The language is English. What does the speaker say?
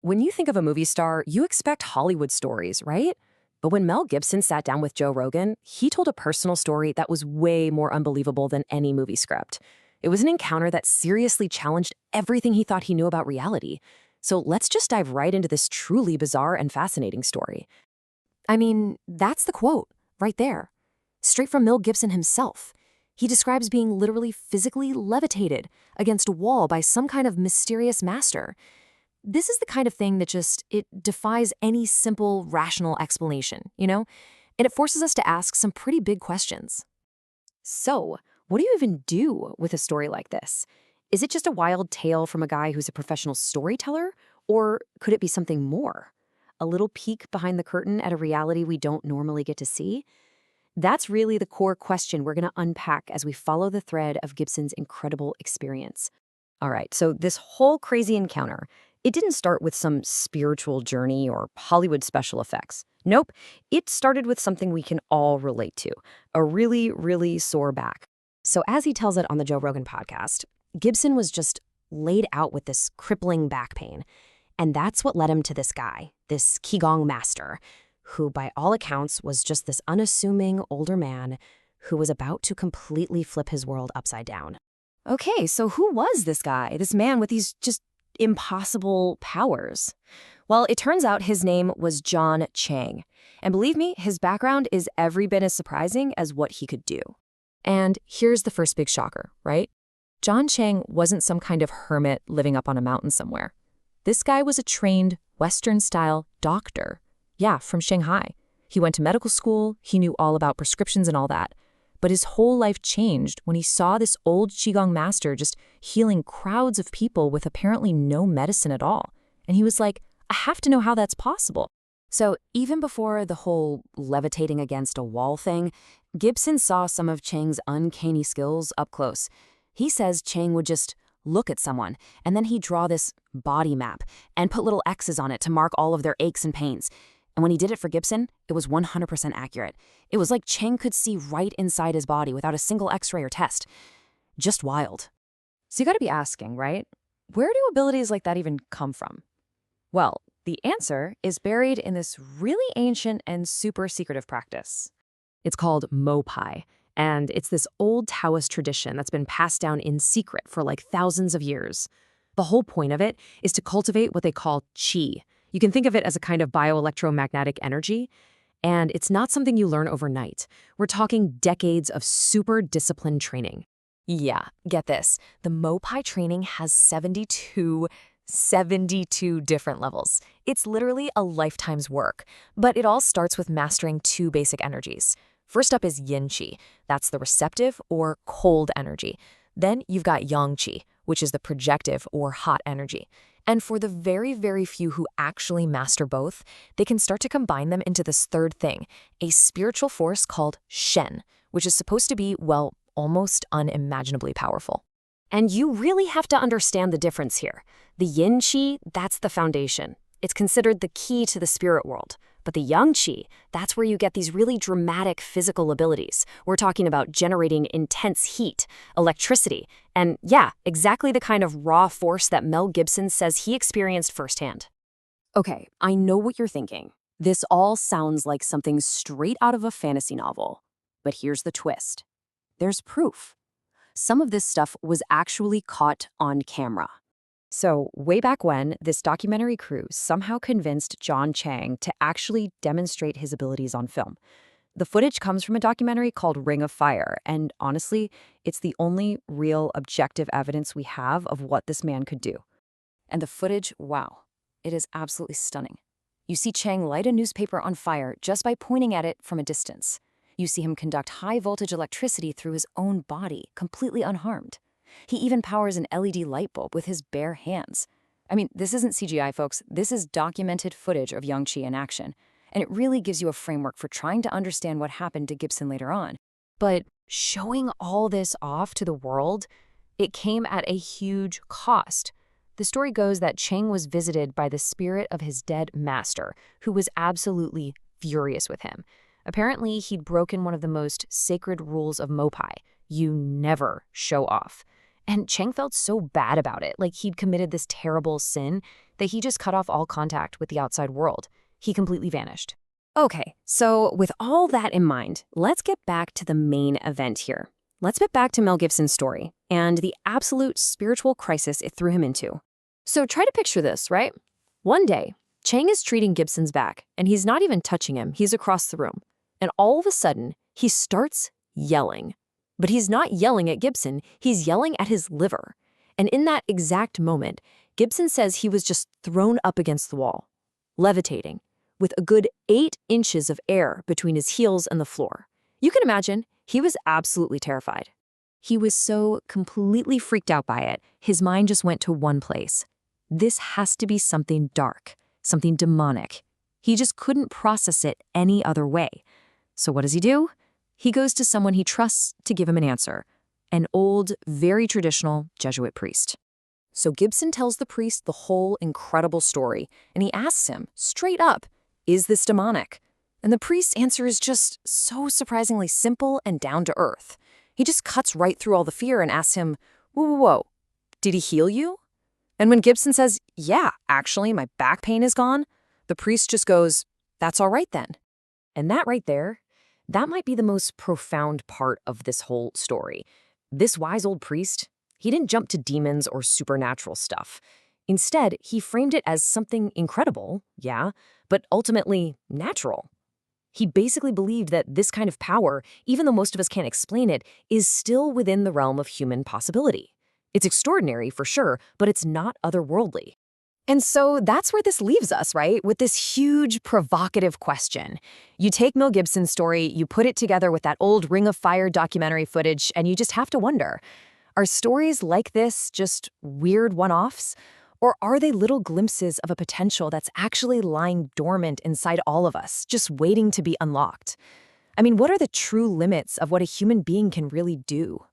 When you think of a movie star, you expect Hollywood stories, right? But when Mel Gibson sat down with Joe Rogan, he told a personal story that was way more unbelievable than any movie script. It was an encounter that seriously challenged everything he thought he knew about reality. So let's just dive right into this truly bizarre and fascinating story. I mean, that's the quote, right there. Straight from Mel Gibson himself. He describes being literally physically levitated against a wall by some kind of mysterious master. This is the kind of thing that it defies any simple, rational explanation, you know? And it forces us to ask some pretty big questions. So, what do you even do with a story like this? Is it just a wild tale from a guy who's a professional storyteller? Or could it be something more? A little peek behind the curtain at a reality we don't normally get to see? That's really the core question we're going to unpack as we follow the thread of Gibson's incredible experience. All right, so this whole crazy encounter, it didn't start with some spiritual journey or Hollywood special effects. Nope, it started with something we can all relate to, a really, really sore back. So as he tells it on the Joe Rogan podcast, Gibson was just laid out with this crippling back pain. And that's what led him to this guy, this Qigong master, who by all accounts was just this unassuming older man who was about to completely flip his world upside down. Okay, so who was this guy, this man with these just impossible powers? Well, it turns out his name was John Chang. And believe me, his background is every bit as surprising as what he could do. And here's the first big shocker, right? John Chang wasn't some kind of hermit living up on a mountain somewhere. This guy was a trained, Western-style doctor. Yeah, from Shanghai. He went to medical school, he knew all about prescriptions and all that. But his whole life changed when he saw this old Qigong master just healing crowds of people with apparently no medicine at all. And he was like, I have to know how that's possible. So even before the whole levitating against a wall thing, Gibson saw some of Chang's uncanny skills up close. He says Chang would just look at someone, and then he'd draw this body map and put little X's on it to mark all of their aches and pains. And when he did it for Gibson, it was 100% accurate. It was like Chang could see right inside his body without a single X-ray or test. Just wild. So you gotta be asking, right? Where do abilities like that even come from? Well, the answer is buried in this really ancient and super secretive practice. It's called Mopai, and it's this old Taoist tradition that's been passed down in secret for like thousands of years. The whole point of it is to cultivate what they call qi. You can think of it as a kind of bioelectromagnetic energy, and it's not something you learn overnight. We're talking decades of super disciplined training. Yeah, get this. The Mopai training has 72 different levels. It's literally a lifetime's work, but it all starts with mastering two basic energies. First up is yin qi. That's the receptive or cold energy. Then you've got yang qi, which is the projective or hot energy. And for the very, very few who actually master both, they can start to combine them into this third thing, a spiritual force called Shen, which is supposed to be, well, almost unimaginably powerful. And you really have to understand the difference here. The yin qi, that's the foundation. It's considered the key to the spirit world. But the yang qi, that's where you get these really dramatic physical abilities. We're talking about generating intense heat, electricity, and yeah, exactly the kind of raw force that Mel Gibson says he experienced firsthand. Okay, I know what you're thinking. This all sounds like something straight out of a fantasy novel. But here's the twist. There's proof. Some of this stuff was actually caught on camera. So, way back when, this documentary crew somehow convinced John Chang to actually demonstrate his abilities on film. The footage comes from a documentary called Ring of Fire, and honestly, it's the only real objective evidence we have of what this man could do. And the footage, wow, it is absolutely stunning. You see Chang light a newspaper on fire just by pointing at it from a distance. You see him conduct high-voltage electricity through his own body, completely unharmed. He even powers an LED light bulb with his bare hands. I mean, this isn't CGI, folks. This is documented footage of Yang Qi in action. And it really gives you a framework for trying to understand what happened to Gibson later on. But showing all this off to the world, it came at a huge cost. The story goes that Chang was visited by the spirit of his dead master, who was absolutely furious with him. Apparently, he'd broken one of the most sacred rules of Mopai. You never show off. And Chang felt so bad about it, like he'd committed this terrible sin, that he just cut off all contact with the outside world. He completely vanished. Okay, so with all that in mind, let's get back to the main event here. Let's get back to Mel Gibson's story and the absolute spiritual crisis it threw him into. So try to picture this, right? One day, Chang is treating Gibson's back, and he's not even touching him. He's across the room. And all of a sudden, he starts yelling. But he's not yelling at Gibson, he's yelling at his liver. And in that exact moment, Gibson says he was just thrown up against the wall, levitating, with a good 8 inches of air between his heels and the floor. You can imagine, he was absolutely terrified. He was so completely freaked out by it, his mind just went to one place. This has to be something dark, something demonic. He just couldn't process it any other way. So what does he do? He goes to someone he trusts to give him an answer, an old, very traditional Jesuit priest. So Gibson tells the priest the whole incredible story, and he asks him, straight up, is this demonic? And the priest's answer is just so surprisingly simple and down to earth. He just cuts right through all the fear and asks him, whoa, did he heal you? And when Gibson says, yeah, actually, my back pain is gone, the priest just goes, that's all right then. And that right there, that might be the most profound part of this whole story. This wise old priest, he didn't jump to demons or supernatural stuff. Instead, he framed it as something incredible, yeah, but ultimately natural. He basically believed that this kind of power, even though most of us can't explain it, is still within the realm of human possibility. It's extraordinary for sure, but it's not otherworldly. And so that's where this leaves us, right? With this huge, provocative question. You take Mel Gibson's story, you put it together with that old Ring of Fire documentary footage, and you just have to wonder, are stories like this just weird one-offs? Or are they little glimpses of a potential that's actually lying dormant inside all of us, just waiting to be unlocked? I mean, what are the true limits of what a human being can really do?